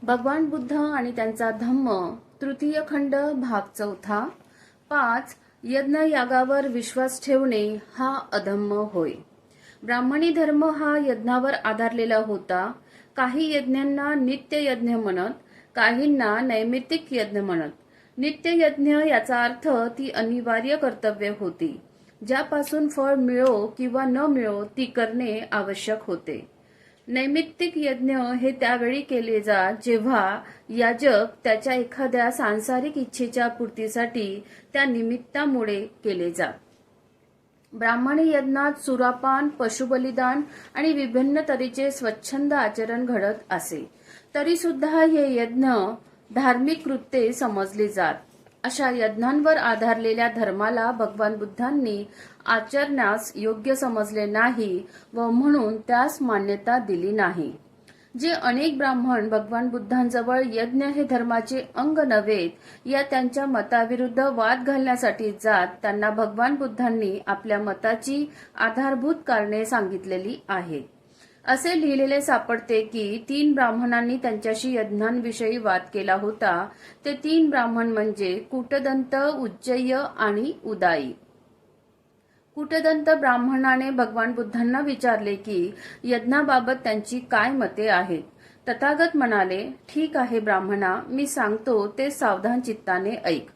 भगवान बुद्ध आणि त्यांचा धम्म तृतीय खंड भाग चौथा 5 यज्ञ यागावर विश्वास ठेवणे हा अधम्म होय। ब्राह्मणी धर्म हा यज्ञावर आधारलेला होता। काही यज्ञांना नित्य यज्ञ म्हणत, काहींना नैमित्तिक यज्ञ म्हणत। नित्य यज्ञ याचा अर्थ ती अनिवार्य कर्तव्य होती, ज्यापासून फळ मिळो किंवा न मिळो ती करणे आवश्यक होते। नैमित्तिक यज्ञ हे त्यावेळी केले जात जेव्हा याजक त्याच्या एखाद्या सांसारिक इच्छेच्या पूर्तीसाठी त्या निमित्तामुळे केले जात। ब्राह्मणी यज्ञात सुरापान, पशुबलिदान आणि विभिन्न तऱ्हेचे स्वच्छंद आचरण घडत असे, तरी सुद्धा हे यज्ञ धार्मिक कृत्ये समजले जात। अशा यज्ञांवर आधारलेल्या धर्माला भगवान बुद्धांनी आचरण्यास योग्य समजले नाही व म्हणून त्यास मान्यता दिली नाही। जे अनेक ब्राह्मण भगवान बुद्धांजवळ यज्ञ हे धर्माचे अंग नव्हेत या त्यांच्या मताविरुद्ध वाद घालण्यासाठी जात, त्यांना भगवान बुद्धांनी आपल्या मताची आधारभूत कारणे सांगितलेली आहेत। असे लिहिलेले सापडते की 3 ब्राह्मणांनी त्यांच्याशी यज्ञांविषयी वाद केला होता। ते 3 ब्राह्मण म्हणजे कूटदंत, उज्जय्य आणि उदाई। कूटदंत ब्राह्मणाने भगवान बुद्धांना विचारले की यज्ञाबाबत त्यांची काय मते आहेत। तथागत म्हणाले, ठीक आहे ब्राह्मणा, मी सांगतो ते सावधान चित्ताने ऐक।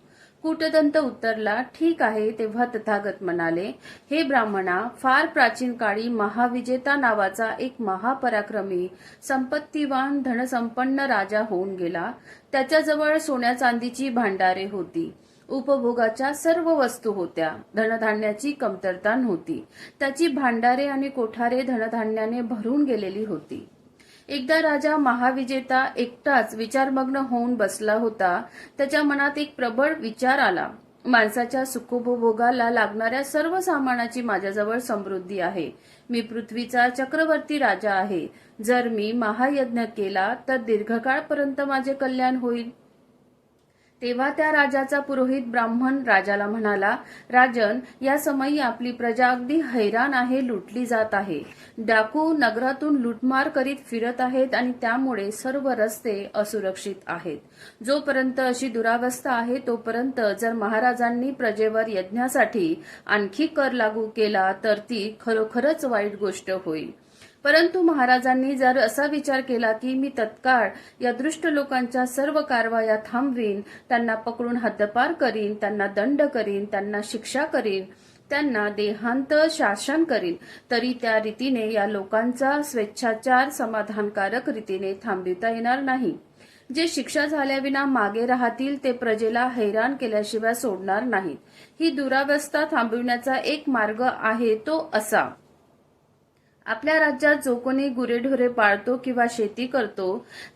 कूटदंत उत्तरला, ठीक आहे। तेव्हा तथागत म्हणाले, हे ब्राह्मणा, फार प्राचीन काळी महाविजेता नावाचा एक महापराक्रमी, संपत्तीवान, धनसंपन्न राजा होऊन गेला। त्याच्याजवळ सोन्या चांदीची भांडारे होती, उपभोगाच्या सर्व वस्तू होत्या, धनधान्याची कमतरता नव्हती। त्याची भांडारे आणि कोठारे धनधान्याने भरून गेलेली होती। एकदा राजा महाविजेता एकटाच विचारमग्न होऊन बसला होता। त्याच्या मनात एक प्रबळ विचार आला, माणसाच्या सुखोपभोगाला लागणाऱ्या सर्व सामानाची माझ्याजवळ समृद्धी आहे। मी पृथ्वीचा चक्रवर्ती राजा आहे। जर मी महायज्ञ केला तर दीर्घकाळपर्यंत माझे कल्याण होईल। तेव्हा त्या राजाचा पुरोहित ब्राह्मण राजाला म्हणाला, राजन, या समयी आपली प्रजा अगदी हैराण आहे, लुटली जात आहे। डाकू नगरातून लुटमार करीत फिरत आहेत आणि त्यामुळे सर्व रस्ते असुरक्षित आहेत। जोपर्यंत अशी दुरावस्था आहे तोपर्यंत जर महाराजांनी प्रजेवर यज्ञासाठी आणखी कर लागू केला तर ती खरोखरच वाईट गोष्ट होईल। परंतु महाराजांनी जर असा विचार केला की मी तत्काळ या दृष्ट लोकांच्या सर्व कारवाया थांबवीन, त्यांना पकडून हद्दपार करीन, त्यांना दंड करीन, त्यांना शिक्षा करीन, त्यांना देहांत शासन करीन, तरी त्या रीतीने या लोकांचा स्वेच्छाचार समाधानकारक रीतीने थांबविता येणार नाही। जे शिक्षा झाल्याविना मागे राहतील ते प्रजेला हैराण केल्याशिवाय सोडणार नाहीत। ही दुरावस्था थांबविण्याचा एक मार्ग आहे तो असा, आपल्या राज्यात जो कोणी गुरेढोरे पाळतो किंवा शेती करतो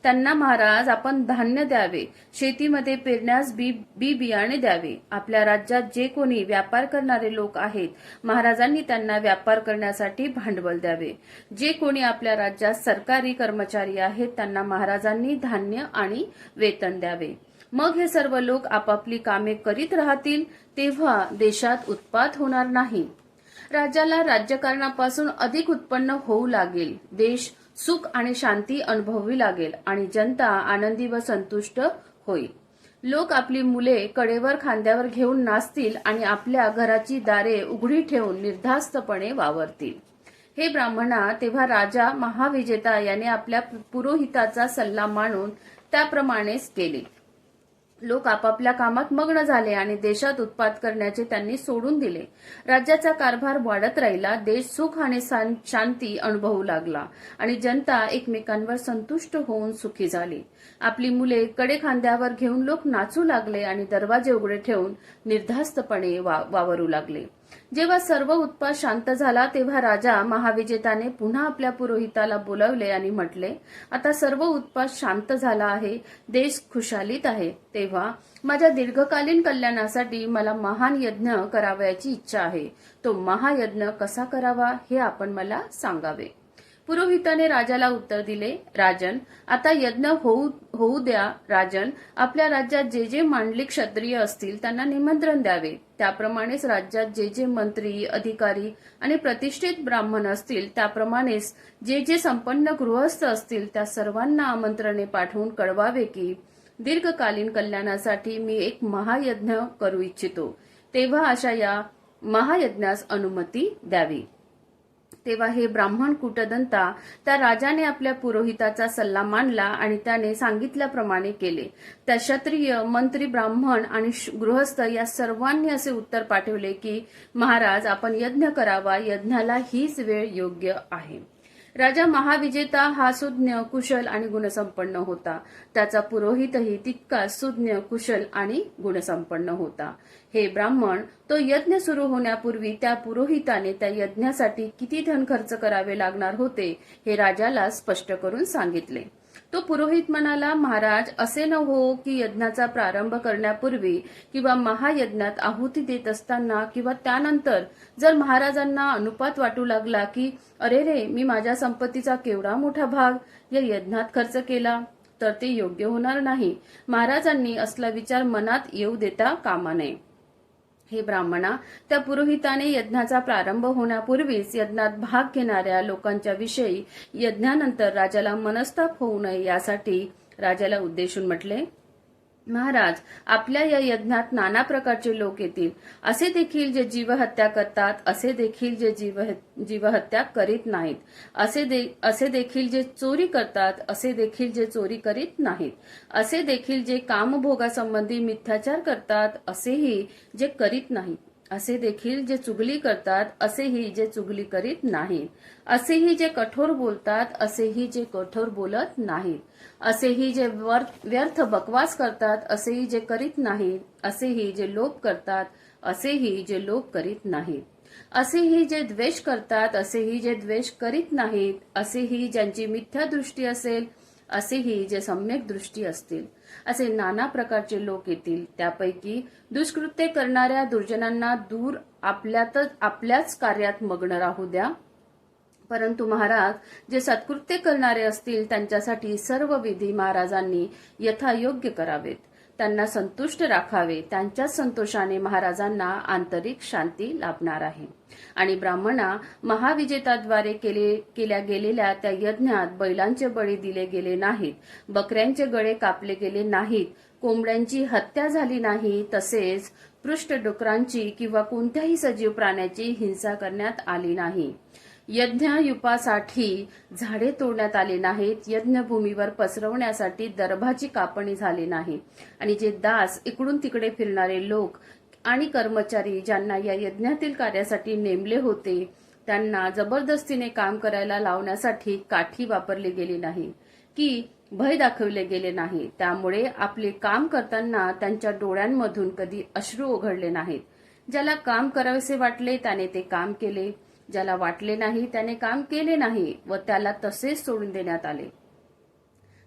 त्यांना महाराज आपण धान्य द्यावे, शेतीमध्ये पेरण्यास बी बियाणे द्यावे। आपल्या राज्यात जे कोणी व्यापार करणारे लोक आहेत महाराजांनी त्यांना व्यापार करण्यासाठी भांडवल द्यावे। जे कोणी आपल्या राज्यात सरकारी कर्मचारी आहेत त्यांना महाराजांनी धान्य आणि वेतन द्यावे। मग हे सर्व लोक आपापली कामे करीत राहतील, तेव्हा देशात उत्पात होणार नाही। राज्याला राज्यकारणापासून अधिक उत्पन्न होऊ लागेल, देश सुख आणि शांती अनुभवावी लागेल आणि जनता आनंदी व संतुष्ट होईल। लोक आपली मुले कडेवर खांद्यावर घेऊन नाचतील आणि आपल्या घराची दारे उघडी ठेवून निर्धास्तपणे वावरतील। हे ब्राह्मणा, तेव्हा राजा महाविजेता याने आपल्या पुरोहिताचा सल्ला मानून त्याप्रमाणेच केले। लोक आपापल्या कामात मग्न झाले आणि देशात उत्पात करण्याचे त्यांनी सोडून दिले। राज्याचा कारभार वाढत राहिला, देश सुख आणि शांती अनुभवू लागला आणि जनता एकमेकांवर संतुष्ट होऊन सुखी झाली। आपली मुले कडे खांद्यावर घेऊन लोक नाचू लागले आणि दरवाजे उघडे ठेवून निर्धास्तपणे वावरू लागले। जेव्हा सर्व उत्पात शांत झाला तेव्हा राजा महाविजेताने पुन्हा आपल्या पुरोहिताला बोलावले आणि म्हटले, आता सर्व उत्पात शांत झाला आहे, देश खुशालीत आहे, तेव्हा माझ्या दीर्घकालीन कल्याणासाठी मला महान यज्ञ करावयाची इच्छा आहे। तो महायज्ञ कसा करावा हे आपण मला सांगावे। पुरोहिताने राजाला उत्तर दिले, राजन, आता यज्ञ होऊ द्या राजन. आपल्या राज्यात जे जे मांडलिक क्षत्रिय असतील त्यांना निमंत्रण द्यावे. त्याप्रमाणेच राज्यात जे जे मंत्री, अधिकारी आणि प्रतिष्ठित ब्राह्मण असतील त्याप्रमाणेच जे जे संपन्न गृहस्थ असतील त्या सर्वांना आमंत्रणे पाठवून कळवावे की दीर्घकालीन कल्याणासाठी मी एक महायज्ञ करू इच्छितो. तेव्हा अशा या महायज्ञास अनुमती द्यावी. तेव्हा हे ब्राह्मण कूटदंता त्या राजाने आपल्या पुरोहिताचा सल्ला मानला आणि त्याने सांगितल्याप्रमाणे केले. त्या क्षत्रिय, मंत्री, ब्राह्मण आणि गृहस्थ या सर्वांनी असे उत्तर पाठवले की महाराज, आपण यज्ञ करावा. यज्ञाला हीच वेळ योग्य आहे. राजा महाविजेता हा सुज्ञ, कुशल आणि गुणसंपन्न होता. त्याचा पुरोहितही तितकाच सुज्ञ, कुशल आणि गुणसंपन्न होता. हे ब्राह्मण, तो यज्ञ सुरू होण्यापूर्वी त्या पुरोहिताने त्या यज्ञासाठी किती धन खर्च करावे लागणार होते हे राजाला स्पष्ट करून सांगितले. तो पुरोहित म्हणाला, महाराज, असे न हो की यज्ञाचा प्रारंभ करण्यापूर्वी किंवा महायज्ञात आहुती देत असताना किंवा त्यानंतर जर महाराजांना अनुपात वाटू लागला की अरे रे, मी माझ्या संपत्तीचा केवढा मोठा भाग या यज्ञात खर्च केला, तर ते योग्य होणार नाही. महाराजांनी असला विचार मनात येऊ देता कामा नये. हे ब्राह्मणा, त्या पुरोहिताने यज्ञाचा प्रारंभ होण्यापूर्वीच यज्ञात भाग घेणाऱ्या लोकांच्या विषयी यज्ञानंतर राजाला मनस्ताप होऊ नये यासाठी राजाला उद्देशून म्हटले, महाराज, आपल्या या यज्ञात नाना प्रकारचे लोक येतील. असे देखील जे जीवहत्या करतात, असे देखील जे जीवहत्या करीत नाहीत, असे देखील जे चोरी करतात, असे देखील जे चोरी करीत नाहीत, असे देखील जे कामभोगासंबंधी मिथ्याचार करतात, असेही जे करीत नाहीत, असे देखील जे चुगली करतात, असेही जे चुगली करीत नाहीत, असेही जे कठोर बोलतात, असेही जे कठोर बोलत नाहीत, असेही जे व्यर्थ बकवास करतात, असेही जे करीत नाहीत, असेही जे लोभ करतात, असेही जे लोभ करीत नाहीत, असेही जे द्वेष करतात, असेही जे द्वेष करीत नाहीत, असेही ज्यांची मिथ्या दृष्टी असेल, असेही जे सम्यक दृष्टी असतील, असे नाना प्रकारचे लोक येतील. त्यापैकी दुष्कृत्य करणाऱ्या दुर्जनांना दूर आपल्याच कार्यात मग्न राहू द्या. परंतु महाराज, जे सत्कृत्य करणारे असतील त्यांच्यासाठी सर्व विधी महाराजांनी यथायोग्य करावेत. त्यांना संतुष्ट राखावे. त्यांच्याच संतोषाने महाराजांना आंतरिक शांती लाभणार आहे. आणि ब्राह्मणा, महाविजेताद्वारे केल्या गेलेल्या त्या यज्ञात बैलांचे बळी दिले गेले नाहीत, बकऱ्यांचे गळे कापले गेले नाहीत, कोंबड्यांची हत्या झाली नाही, तसेच पृष्ठडुकरांची किंवा कोणत्याही सजीव प्राण्याची हिंसा करण्यात आली नाही. यज्ञयुपासाठी झाडे तोडण्यात आले नाहीत, यज्ञभूमीवर पसरवण्यासाठी दर्भाची कापणी झाली नाही, आणि जे दास, इकडून तिकडे फिरणारे लोक आणि कर्मचारी ज्यांना या यज्ञातील कार्यासाठी नेमले होते त्यांना जबरदस्तीने काम करायला लावण्यासाठी काठी वापरली गेली नाही की भय दाखवले गेले नाही. त्यामुळे आपले काम करताना त्यांच्या डोळ्यांमधून कधी अश्रू ओघळले नाहीत. ज्याला काम करावेसे वाटले त्याने ते काम केले, ज्याला वाटले नाही त्याने काम केले नाही व त्याला तसेच सोडून देण्यात आले.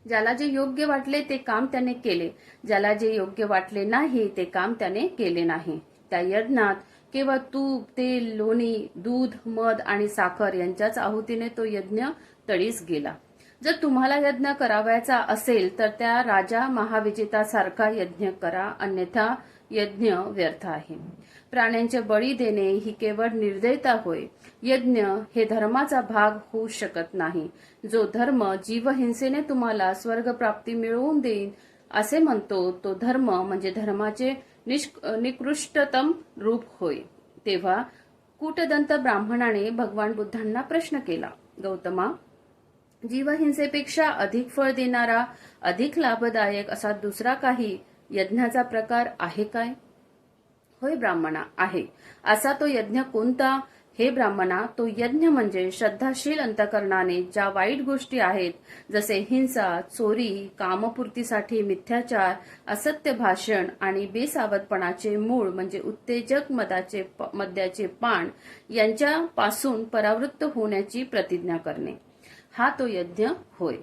ज्याला जे योग्य वाटले ते काम त्याने केले, ज्याला जे योग्य वाटले नाही ते काम त्याने केले नाही. त्या यज्ञात केवळ तूप, तेल, लोणी, दूध, मध आणि साखर यांच्याच आहुतीने तो यज्ञ तळीस गेला. जर तुम्हाला यज्ञ करावयाचा असेल तर त्या राजा महाविजेतासारखा यज्ञ करा, अन्यथा यज्ञ व्यर्थ आहे. प्राण्यांचे बळी देणे ही केवळ निर्दयता होय. यज्ञ हे धर्माचा भाग होऊ शकत नाही. जो धर्म जीवहिंसेने तुम्हाला स्वर्गप्राप्ती मिळवून देईन असे म्हणतो तो धर्म म्हणजे धर्माचे निकृष्टतम रूप होय. तेव्हा कूटदंत ब्राह्मणाने भगवान बुद्धांना प्रश्न केला, गौतमा, जीवहिंसेपेक्षा अधिक फळ देणारा, अधिक लाभदायक असा दुसरा काही यज्ञाचा प्रकार आहे काय? होय ब्राह्मणा, आहे. असा तो यज्ञ कोणता? हे ब्राह्मणा, तो यज्ञ म्हणजे श्रद्धाशील अंतकरणाने ज्या वाईट गोष्टी आहेत, जसे हिंसा, चोरी, कामपूर्तीसाठी मिथ्याचार, असत्य भाषण आणि बेसावधपणाचे मूळ म्हणजे उत्तेजक मद्याचे पान यांच्यापासून परावृत्त होण्याची प्रतिज्ञा करणे, हा तो यज्ञ होय.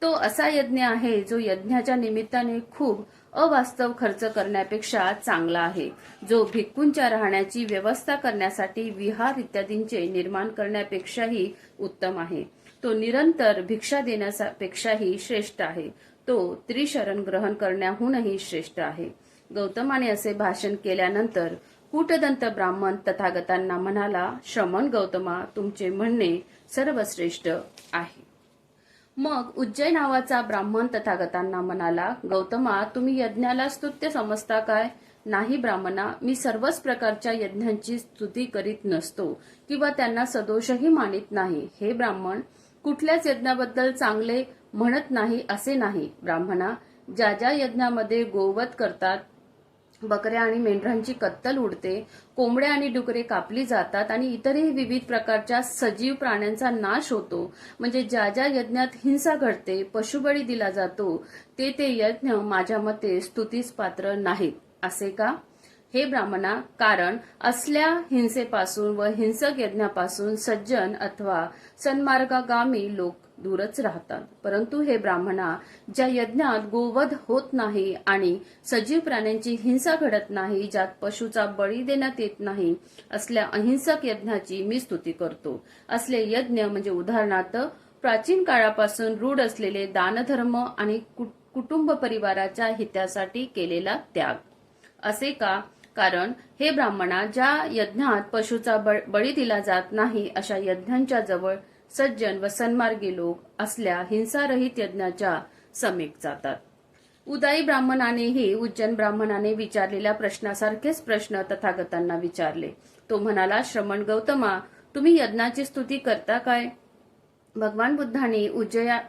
तो असा यज्ञ आहे जो यज्ञाच्या निमित्ताने खूप अवास्तव खर्च करण्यापेक्षा चांगला आहे, जो भिक्खूंच्या राहण्याची व्यवस्था करण्यासाठी विहार इत्यादींचे निर्माण करण्यापेक्षाही उत्तम आहे. तो निरंतर भिक्षा देण्यापेक्षाही श्रेष्ठ आहे. तो त्रिशरण ग्रहण करण्याहूनही श्रेष्ठ आहे. गौतमाने असे भाषण केल्यानंतर कूटदंत ब्राह्मण तथागतांना म्हणाला, श्रमण गौतमा, तुमचे म्हणणे सर्वश्रेष्ठ आहे. मग उज्जय नावाचा ब्राह्मण तथागतांना म्हणाला, गौतमा, तुम्ही यज्ञाला स्तुत्य समजता काय? नाही ब्राह्मणा, मी सर्वच प्रकारच्या यज्ञांची स्तुती करीत नसतो किंवा त्यांना सदोषही मानित नाही. हे ब्राह्मण, कुठल्याच यज्ञाबद्दल चांगले म्हणत नाही असे नाही. ब्राह्मणा, ज्या ज्या यज्ञामध्ये गोवध करतात, बकऱ्या आणि मेंढरांची कत्तल उडते, कोंबड्या आणि डुकरे कापली जातात आणि इतरही विविध प्रकारच्या सजीव प्राण्यांचा नाश होतो, म्हणजे ज्या ज्या यज्ञात हिंसा घडते, पशुबळी दिला जातो, ते यज्ञ माझ्या मते स्तुतीस पात्र नाहीत. असे का? हे ब्राह्मणा, कारण असल्या हिंसेपासून व हिंसक यज्ञापासून सज्जन अथवा सन्मार्गागामी लोक दूरच राहतात. परंतु हे ब्राह्मणा, ज्या यज्ञात गोवध होत नाही आणि सजीव प्राण्यांची हिंसा घडत नाही, ज्यात पशुचा बळी देण्यात येत नाही, असल्या अहिंसक यज्ञाची मी स्तुती करतो. असले यज्ञ म्हणजे उदाहरणार्थ प्राचीन काळापासून रूढ असलेले दानधर्म आणि कुटुंब परिवाराच्या हितासाठी केलेला त्याग. असे का? कारण हे ब्राह्मणा, ज्या यज्ञात पशुचा बळी दिला जात नाही, अशा यज्ञांच्या जवळ सज्जन व सन्मार्गी लोक असल्या हिंसारहित यज्ञाच्या समीप जातात. उदाई ब्राह्मणानेही उज्जैन ब्राह्मणाने विचारलेल्या प्रश्नासारखेच प्रश्न तथागतांना विचारले. तो म्हणाला, श्रमण गौतमा, तुम्ही यज्ञाची स्तुती करता काय? भगवान बुद्धांनी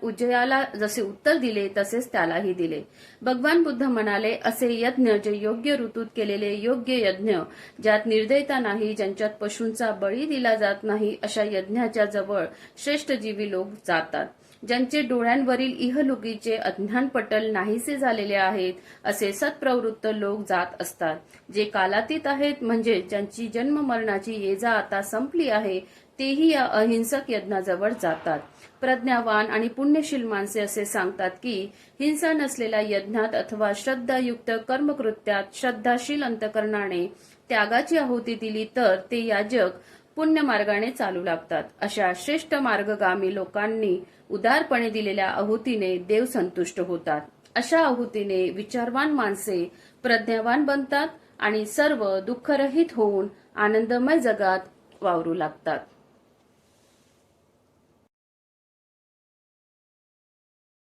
उज्जयाला जसे उत्तर दिले तसेच त्यालाही दिले. भगवान बुद्ध म्हणाले, असे यज्ञ जे योग्य ऋतूत केलेले योग्य यज्ञ, ज्यात निर्दयता नाही, ज्यांच्यात पशूंचा बळी दिला जात नाही, अशा यज्ञाच्या जवळ श्रेष्ठ जीवी लोक जातात. ज्यांचे डोळ्यांवरील इहलुकीचे अज्ञानपटल नाहीसे झालेले आहेत, असे सत्प्रवृत्त लोक जात असतात. जे कालातीत आहेत, म्हणजे ज्यांची जन्म मरणाची ये जा आता संपली आहे, तेही या अहिंसक यज्ञाजवळ जातात. प्रज्ञावान आणि पुण्यशील माणसे असे सांगतात की हिंसा नसलेल्या यज्ञात अथवा श्रद्धायुक्त कर्मकृत्यात श्रद्धाशील अंतकरणाने त्यागाची आहुती दिली तर ते याजक पुण्य मार्गाने चालू लागतात. अशा श्रेष्ठ मार्गगामी लोकांनी उदारपणे दिलेल्या आहुतीने देव संतुष्ट होतात. अशा आहुतीने विचारवान माणसे प्रज्ञावान बनतात आणि सर्व दुःखरहित होऊन आनंदमय जगात वावरू लागतात.